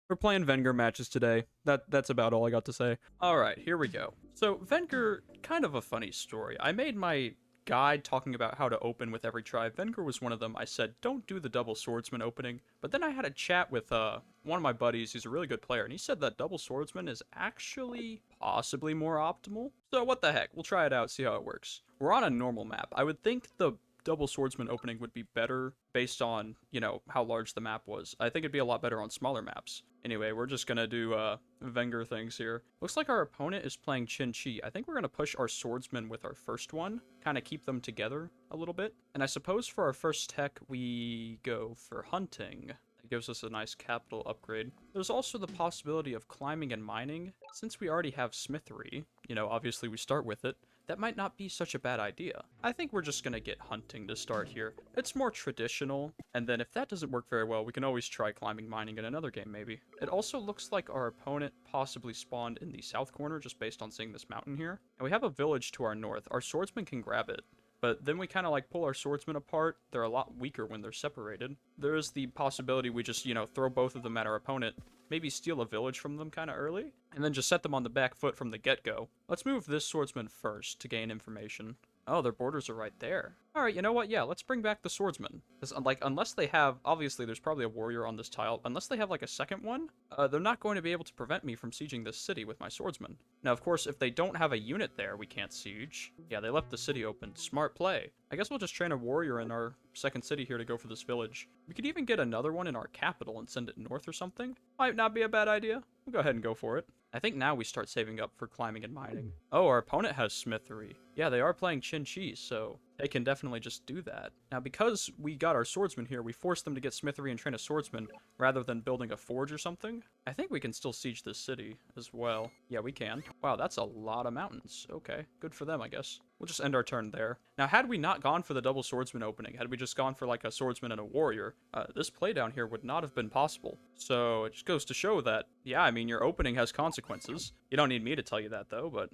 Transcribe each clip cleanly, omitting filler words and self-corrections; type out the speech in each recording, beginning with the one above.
We're playing Vengir matches today. That's about all I got to say. All right, here we go. So Vengir, kind of a funny story. I made my guide talking about how to open with every tribe. Vengir was one of them. I said, don't do the double swordsman opening. But then I had a chat with one of my buddies. He's a really good player, and he said that double swordsman is actually possibly more optimal. So what the heck? We'll try it out, see how it works. We're on a normal map. I would think the double swordsman opening would be better based on, how large the map was. I think it'd be a lot better on smaller maps. Anyway, we're just gonna do Vengir things here. Looks like our opponent is playing Qin Chi. I think we're gonna push our swordsman with our first one, kind of keep them together a little bit. And I suppose for our first tech, we go for hunting. It gives us a nice capital upgrade. There's also the possibility of climbing and mining. Since we already have smithery, obviously we start with it, that might not be such a bad idea. I think we're just gonna get hunting to start here. It's more traditional, and then if that doesn't work very well, we can always try climbing mining in another game maybe. It also looks like our opponent possibly spawned in the south corner just based on seeing this mountain here. And we have a village to our north. Our swordsman can grab it. But then we kind of like pull our swordsmen apart. They're a lot weaker when they're separated. There is the possibility we just, throw both of them at our opponent. Maybe steal a village from them kind of early. And then just set them on the back foot from the get-go. Let's move this swordsman first to gain information. Oh, their borders are right there. Alright, you know what? Yeah, let's bring back the swordsman. Because, unless they have... Obviously, there's probably a warrior on this tile. Unless they have, a second one, they're not going to be able to prevent me from sieging this city with my swordsman. Now, of course, if they don't have a unit there, we can't siege. Yeah, they left the city open. Smart play. I guess we'll just train a warrior in our second city here to go for this village. We could even get another one in our capital and send it north or something. Might not be a bad idea. We'll go ahead and go for it. I think now we start saving up for climbing and mining. Oh, our opponent has smithery. Yeah, they are playing Qin Chi, so they can definitely just do that. Now, because we got our swordsman here, we forced them to get smithery and train a swordsman rather than building a forge or something. I think we can still siege this city as well. Yeah, we can. Wow, that's a lot of mountains. Okay, good for them, I guess. We'll just end our turn there. Now, had we not gone for the double swordsman opening, had we just gone for a swordsman and a warrior, this play down here would not have been possible. So it just goes to show that, yeah, I mean, your opening has consequences. You don't need me to tell you that, though, but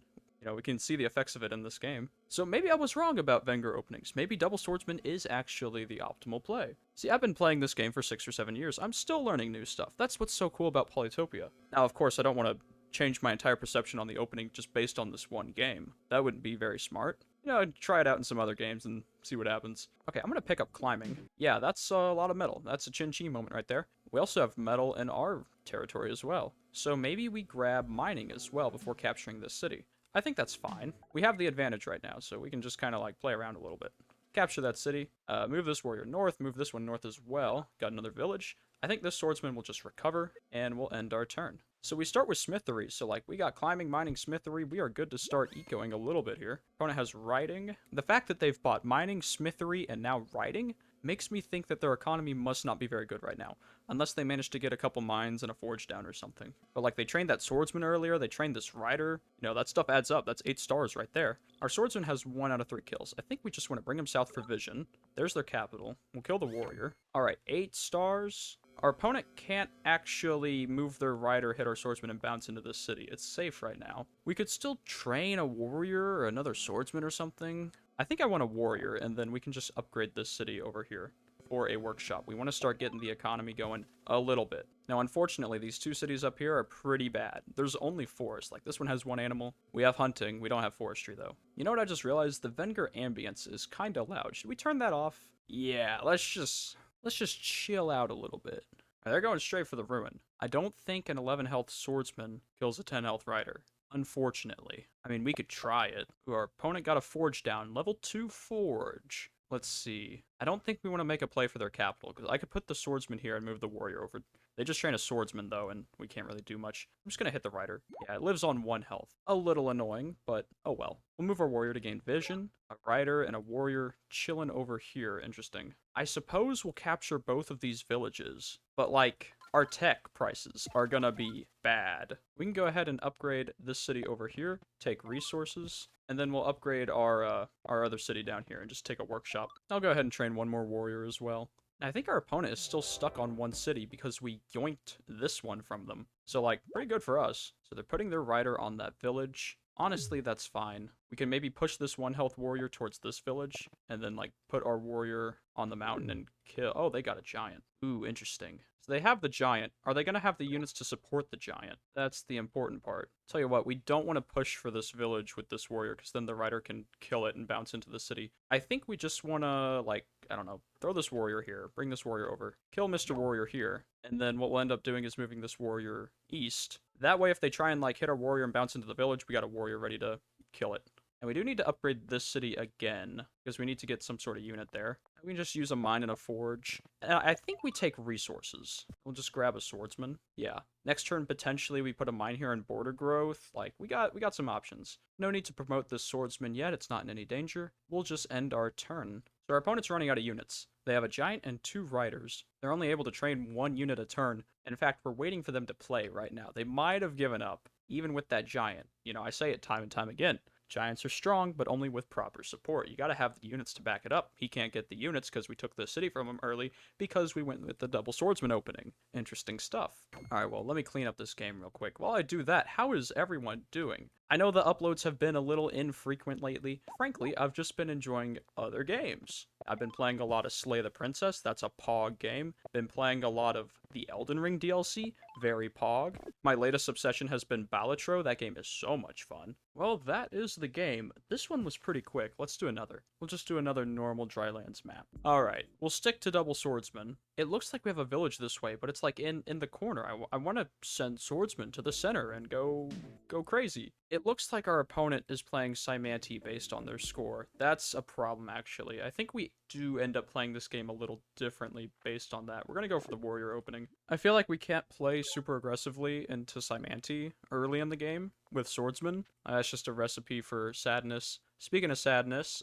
we can see the effects of it in this game. So maybe I was wrong about Vengir openings. Maybe double swordsman is actually the optimal play. See, I've been playing this game for 6 or 7 years. I'm still learning new stuff. That's what's so cool about Polytopia. Now, of course, I don't want to change my entire perception on the opening just based on this one game. That wouldn't be very smart. I'd try it out in some other games and see what happens. Okay, I'm going to pick up climbing. Yeah, that's a lot of metal. That's a Qin Chi moment right there. We also have metal in our territory as well. So maybe we grab mining as well before capturing this city. I think that's fine. We have the advantage right now, so we can just kind of play around a little bit. Capture that city. Move this warrior north. Move this one north as well. Got another village. I think this swordsman will just recover, and we'll end our turn. So we start with smithery. So we got climbing, mining, smithery. We are good to start ecoing a little bit here. Opponent has writing. The fact that they've bought mining, smithery, and now writing makes me think that their economy must not be very good right now. Unless they managed to get a couple mines and a forge down or something. But they trained that swordsman earlier, they trained this rider. That stuff adds up. That's 8 stars right there. Our swordsman has 1 out of 3 kills. I think we just want to bring him south for vision. There's their capital. We'll kill the warrior. Alright, 8 stars. Our opponent can't actually move their rider, hit our swordsman, and bounce into this city. It's safe right now. We could still train a warrior or another swordsman or something. I think I want a warrior, and then we can just upgrade this city over here for a workshop. We want to start getting the economy going a little bit. Now, unfortunately, these 2 cities up here are pretty bad. There's only forest. This one has 1 animal. We have hunting. We don't have forestry, though. You know what I just realized? The Vengir ambience is kind of loud. Should we turn that off? Yeah, let's just chill out a little bit. They're going straight for the ruin. I don't think an 11 health swordsman kills a 10 health rider. Unfortunately. I mean, we could try it. Our opponent got a forge down. Level 2 forge. Let's see. I don't think we want to make a play for their capital, because I could put the swordsman here and move the warrior over. They just train a swordsman, though, and we can't really do much. I'm just going to hit the rider. Yeah, it lives on 1 health. A little annoying, but oh well. We'll move our warrior to gain vision. A rider and a warrior chilling over here. Interesting. I suppose we'll capture both of these villages, but our tech prices are gonna be bad. We can go ahead and upgrade this city over here, take resources, and then we'll upgrade our other city down here and just take a workshop. I'll go ahead and train 1 more warrior as well. I think our opponent is still stuck on 1 city because we yoinked this one from them. So, pretty good for us. So they're putting their rider on that village. Honestly, that's fine. We can maybe push this 1 health warrior towards this village, and then, like, put our warrior on the mountain and kill. Oh, they got a giant. Ooh, interesting. So they have the giant. Are they going to have the units to support the giant? That's the important part. Tell you what, we don't want to push for this village with this warrior, because then the rider can kill it and bounce into the city. I think we just want to, like, I don't know, throw this warrior here, bring this warrior over, kill Mr. Warrior here, and then what we'll end up doing is moving this warrior east. That way, if they try and, like, hit our warrior and bounce into the village, we got a warrior ready to kill it. And we do need to upgrade this city again, because we need to get some sort of unit there. We can just use a mine and a forge. And I think we take resources. We'll just grab a swordsman. Yeah. Next turn, potentially, we put a mine here and border growth. Like, we got some options. No need to promote this swordsman yet. It's not in any danger. We'll just end our turn. So our opponent's running out of units. They have a giant and 2 riders. They're only able to train 1 unit a turn. In fact, we're waiting for them to play right now. They might have given up, even with that giant. You know, I say it time and time again. Giants are strong, but only with proper support. You gotta have the units to back it up. He can't get the units because we took the city from him early because we went with the double swordsman opening. Interesting stuff. Alright, well, let me clean up this game real quick. While I do that, how is everyone doing? I know the uploads have been a little infrequent lately. Frankly, I've just been enjoying other games. I've been playing a lot of Slay the Princess, that's a POG game. Been playing a lot of the Elden Ring DLC, very POG. My latest obsession has been Balatro, that game is so much fun. Well, that is the game. This one was pretty quick, let's do another. We'll just do another normal Drylands map. Alright, we'll stick to double swordsman. It looks like we have a village this way, but it's like in the corner. I want to send swordsman to the center and go crazy. It looks like our opponent is playing Symanti based on their score. That's a problem, actually. I think we do end up playing this game a little differently based on that. We're going to go for the warrior opening. I feel like we can't play super aggressively into Symanti early in the game with swordsman. That's just a recipe for sadness. Speaking of sadness,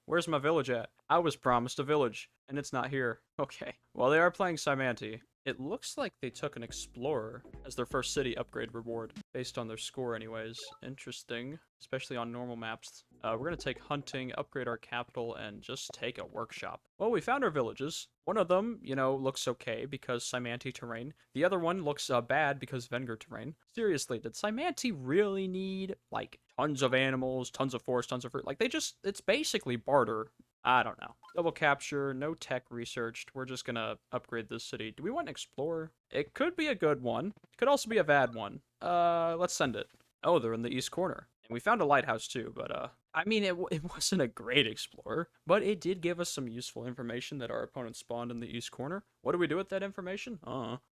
where's my village at? I was promised a village, and it's not here. Okay. Well, they are playing Symanti. It looks like they took an explorer as their first city upgrade reward, based on their score anyways. Interesting, especially on normal maps. We're going to take hunting, upgrade our capital, and just take a workshop. Well, we found our villages. One of them, you know, looks okay because Symanti terrain. The other one looks bad because Vengir terrain. Seriously, did Symanti really need, like, tons of animals, tons of forest, tons of fruit? Like, it's basically barter. I don't know. Double capture, no tech researched. We're just gonna upgrade this city. Do we want an explorer? It could be a good one. It could also be a bad one. Let's send it. Oh, they're in the east corner. And we found a lighthouse too, but I mean, it wasn't a great explorer, but it did give us some useful information that our opponent spawned in the east corner. What do we do with that information?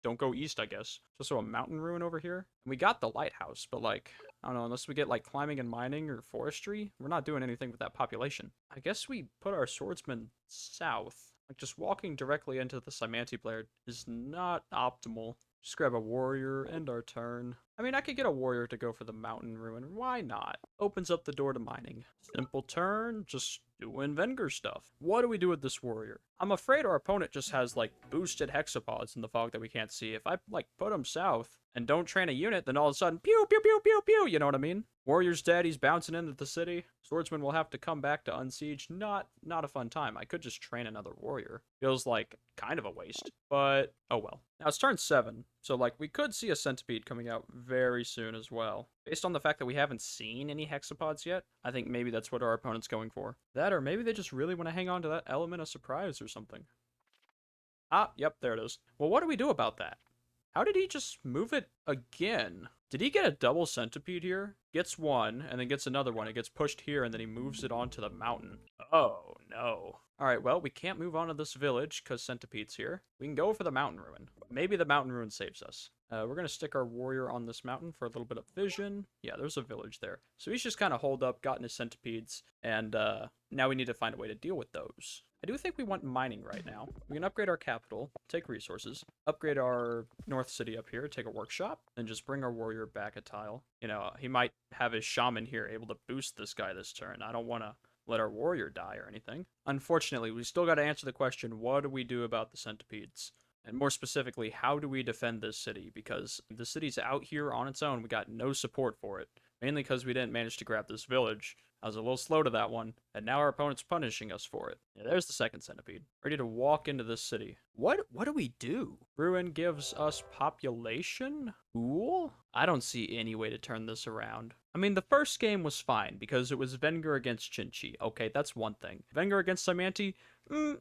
Don't go east, I guess. There's also a mountain ruin over here. And we got the lighthouse, but like, I don't know, unless we get like climbing and mining or forestry, we're not doing anything with that population. I guess we put our swordsman south. Like, just walking directly into the Symanti player is not optimal. Just grab a warrior, end our turn. I mean, I could get a warrior to go for the mountain ruin. Why not? Opens up the door to mining. Simple turn, just doing Vengir stuff. What do we do with this warrior? I'm afraid our opponent just has, like, boosted hexapods in the fog that we can't see. If I, like, put him south and don't train a unit, then all of a sudden, pew, pew, pew, pew, pew, you know what I mean? Warrior's dead, he's bouncing into the city. Swordsman will have to come back to unsiege. Not a fun time. I could just train another warrior. Feels like kind of a waste, but oh well. Now it's turn 7, so like we could see a centipede coming out very soon as well. Based on the fact that we haven't seen any hexapods yet, I think maybe that's what our opponent's going for. That, or maybe they just really want to hang on to that element of surprise or something. Ah, yep, there it is. Well, what do we do about that? How did he just move it again? Did he get a double centipede here? Gets one, and then gets another one. It gets pushed here, and then he moves it onto the mountain. Oh, no. Alright, well, we can't move on to this village, because centipede's here. We can go for the mountain ruin. Maybe the mountain ruin saves us. We're going to stick our warrior on this mountain for a little bit of vision. Yeah, there's a village there. So he's just kind of holed up, gotten his centipedes, and now we need to find a way to deal with those. I do think we want mining right now. We can upgrade our capital, take resources, upgrade our north city up here, take a workshop, and just bring our warrior back a tile. You know, he might have his shaman here able to boost this guy this turn. I don't want to let our warrior die or anything. Unfortunately, we still got to answer the question, what do we do about the centipedes? And more specifically, how do we defend this city? Because the city's out here on its own. We got no support for it. Mainly because we didn't manage to grab this village. I was a little slow to that one, and now our opponent's punishing us for it. Yeah, there's the second centipede. Ready to walk into this city. What do we do? Ruin gives us population? Cool. I don't see any way to turn this around. I mean, the first game was fine because it was Vengir against Chinchi. Okay, that's one thing. Vengir against Samanti,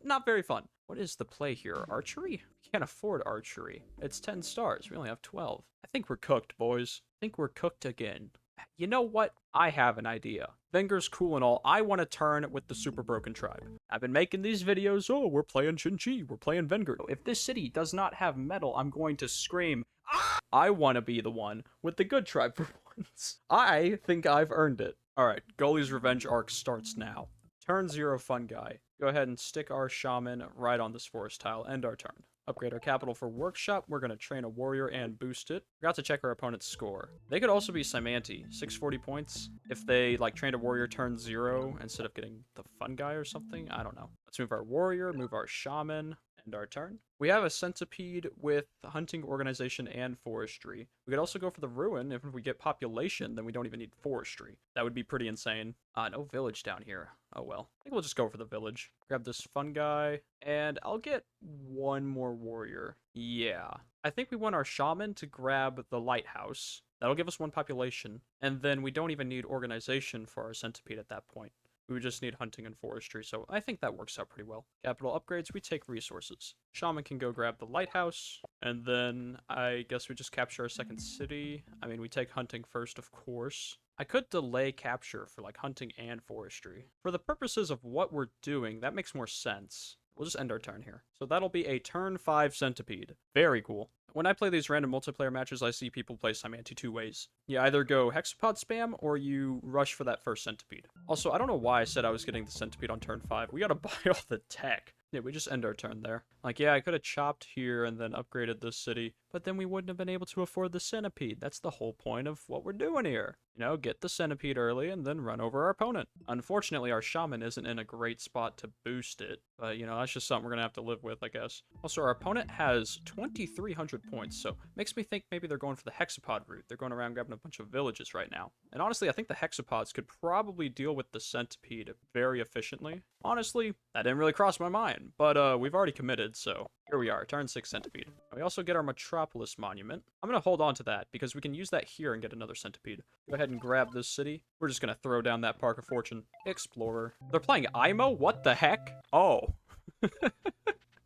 not very fun. What is the play here? Archery? We can't afford archery. It's 10 stars. We only have 12. I think we're cooked, boys. I think we're cooked again. You know what? I have an idea. Vengir's cool and all. I want to turn with the Super Broken Tribe. I've been making these videos. Oh, we're playing Chinchi. We're playing Vengir. If this city does not have metal, I'm going to scream. Ah! I want to be the one with the good tribe for once. I think I've earned it. Alright, GullYY's Revenge arc starts now. Turn 0 fun guy. Go ahead and stick our shaman right on this forest tile. End our turn. Upgrade our capital for workshop. We're going to train a warrior and boost it. Forgot to check our opponent's score. They could also be Simanti, 640 points. If they like trained a warrior turn 0 instead of getting the fun guy or something. I don't know. Let's move our warrior, move our shaman, end our turn. We have a centipede with hunting, organization, and forestry. We could also go for the ruin. If we get population, then we don't even need forestry. That would be pretty insane. No village down here. Oh well. I think we'll just go for the village. Grab this fun guy, and I'll get one more warrior. Yeah. I think we want our shaman to grab the lighthouse. That'll give us 1 population, and then we don't even need organization for our centipede at that point. We would just need hunting and forestry, so I think that works out pretty well. Capital upgrades, we take resources. Shaman can go grab the lighthouse, and then I guess we just capture our second city. I mean, we take hunting first, of course. I could delay capture for, like, hunting and forestry. For the purposes of what we're doing, that makes more sense. We'll just end our turn here. So that'll be a turn 5 centipede. Very cool. When I play these random multiplayer matches, I see people play Simanti 2 ways. You either go hexapod spam, or you rush for that first centipede. Also, I don't know why I said I was getting the centipede on turn 5. We gotta buy all the tech. Yeah, we just end our turn there. Like, yeah, I could have chopped here and then upgraded this city, but then we wouldn't have been able to afford the centipede. That's the whole point of what we're doing here. You know, get the centipede early and then run over our opponent. Unfortunately, our shaman isn't in a great spot to boost it, but, you know, that's just something we're gonna have to live with, I guess. Also, our opponent has 2,300 points, so makes me think maybe they're going for the hexapod route. They're going around grabbing a bunch of villages right now. And honestly, I think the hexapods could probably deal with the centipede very efficiently. Honestly, that didn't really cross my mind, but we've already committed, so here we are, turn 6 centipede. We also get our Metropolis Monument. I'm gonna hold on to that, because we can use that here and get another centipede. Go ahead and grab this city. We're just gonna throw down that Park of Fortune. Explorer. They're playing IMO? What the heck? Oh.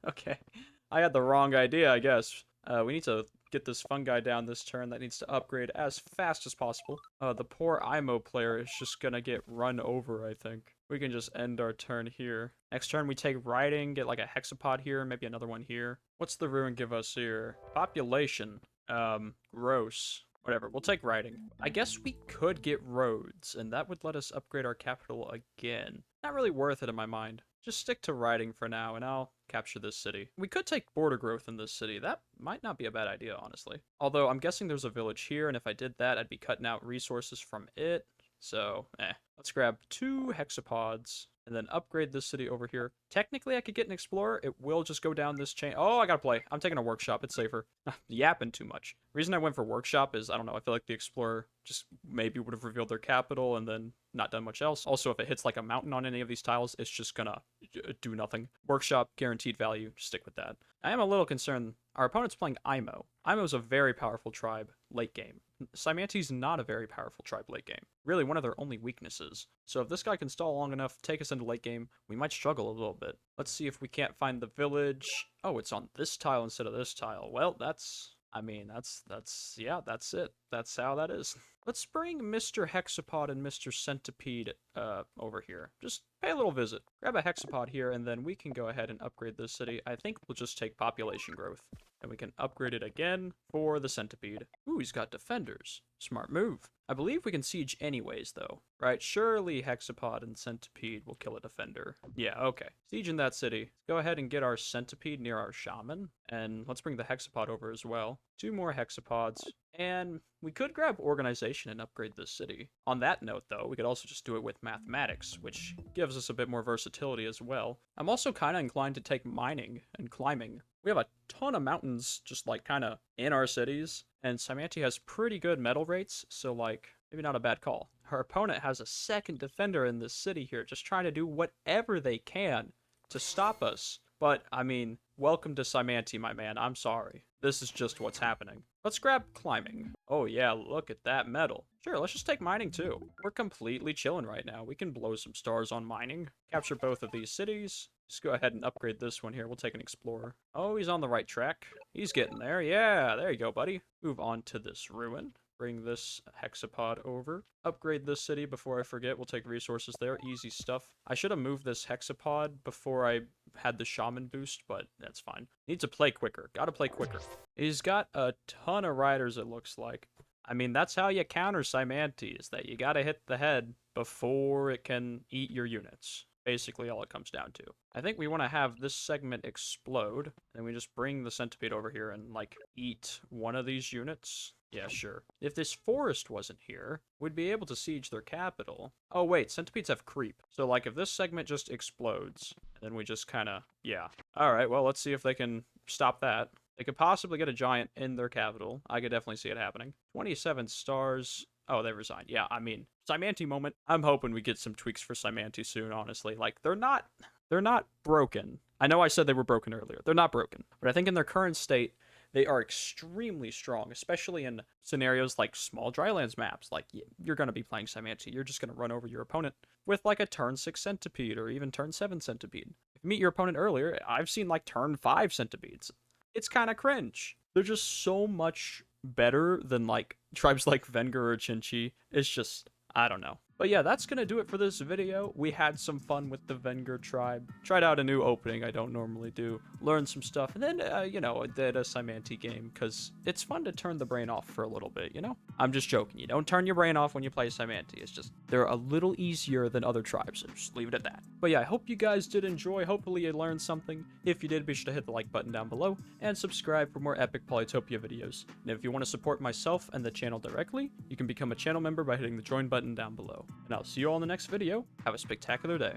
Okay. I had the wrong idea, I guess. We need to get this fun guy down this turn. That needs to upgrade as fast as possible. The poor IMO player is just gonna get run over, I think. We can just end our turn here. Next turn, we take riding, get like a hexapod here, maybe another one here. What's the ruin give us here? Population. Gross. Whatever, we'll take riding. I guess we could get roads, and that would let us upgrade our capital again. Not really worth it in my mind. Just stick to riding for now, and I'll capture this city. We could take border growth in this city. That might not be a bad idea, honestly. Although, I'm guessing there's a village here, and if I did that, I'd be cutting out resources from it. So, Let's grab 2 hexapods, and then upgrade this city over here. Technically, I could get an explorer. It will just go down this chain. Oh, I gotta play. I'm taking a workshop. It's safer. Yapping too much. The reason I went for workshop is, I don't know, I feel like the explorer just maybe would have revealed their capital and then not done much else. Also, if it hits like a mountain on any of these tiles, it's just gonna do nothing. Workshop, guaranteed value. Stick with that. I am a little concerned. Our opponent's playing IMO. IMO's a very powerful tribe late game. Simanti's not a very powerful tribe late game. Really one of their only weaknesses. So if this guy can stall long enough, take us into late game, we might struggle a little bit. Let's see if we can't find the village. Oh, it's on this tile instead of this tile. Well, that's it. That's how that is. Let's bring Mr. Hexapod and Mr. Centipede over here. Just pay a little visit. Grab a hexapod here, and then we can go ahead and upgrade this city. I think we'll just take population growth. And we can upgrade it again for the centipede. Ooh, he's got defenders. Smart move. I believe we can siege anyways, though. Right? Surely hexapod and centipede will kill a defender. Yeah, okay. Siege in that city. Let's go ahead and get our centipede near our shaman. And let's bring the hexapod over as well. 2 more hexapods. And we could grab organization and upgrade this city. On that note, though, we could also just do it with mathematics, which gives us a bit more versatility as well. I'm also kind of inclined to take mining and climbing. We have a ton of mountains just like kind of in our cities, and Simanti has pretty good metal rates, so like maybe not a bad call. Her opponent has a second defender in this city here, just trying to do whatever they can to stop us. But, I mean, welcome to Simanti, my man. I'm sorry. This is just what's happening. Let's grab climbing. Oh yeah, look at that metal. Sure, let's just take mining too. We're completely chilling right now. We can blow some stars on mining. Capture both of these cities. Just go ahead and upgrade this one here. We'll take an explorer. Oh, he's on the right track. He's getting there. Yeah, there you go, buddy. Move on to this ruin. Bring this hexapod over. Upgrade this city before I forget. We'll take resources there. Easy stuff. I should have moved this hexapod before I had the shaman boost, but that's fine. Need to play quicker. Gotta play quicker. He's got a ton of riders, it looks like. I mean, that's how you counter Cymanti, is that you gotta hit the head before it can eat your units. Basically all it comes down to. I think we want to have this segment explode, and we just bring the centipede over here and, like, eat one of these units. Yeah, sure. If this forest wasn't here, we'd be able to siege their capital. Oh, wait, centipedes have creep. So, like, if this segment just explodes, then we just kind of, yeah. Alright, well, let's see if they can stop that. They could possibly get a giant in their capital. I could definitely see it happening. 27 stars. Oh, they resigned. Yeah, I mean, Cymanti moment. I'm hoping we get some tweaks for Cymanti soon, honestly. Like, they're not broken. I know I said they were broken earlier. They're not broken. But I think in their current state, they are extremely strong, especially in scenarios like small drylands maps. Like, you're going to be playing Cymanti. You're just going to run over your opponent with, like, a turn 6 centipede or even turn 7 centipede. If you meet your opponent earlier, I've seen, like, turn 5 centipedes. It's kind of cringe. They're just so much better than, like, tribes like Vengir or Chinchi. It's just, I don't know. But yeah, that's going to do it for this video. We had some fun with the Vengir tribe. Tried out a new opening I don't normally do. Learned some stuff. And then, you know, I did a Cymanti game because it's fun to turn the brain off for a little bit, you know? I'm just joking. You don't turn your brain off when you play Cymanti. It's just, they're a little easier than other tribes. So just leave it at that. But yeah, I hope you guys did enjoy. Hopefully you learned something. If you did, be sure to hit the like button down below and subscribe for more epic Polytopia videos. And if you want to support myself and the channel directly, you can become a channel member by hitting the join button down below. And I'll see you all in the next video. Have a spectacular day.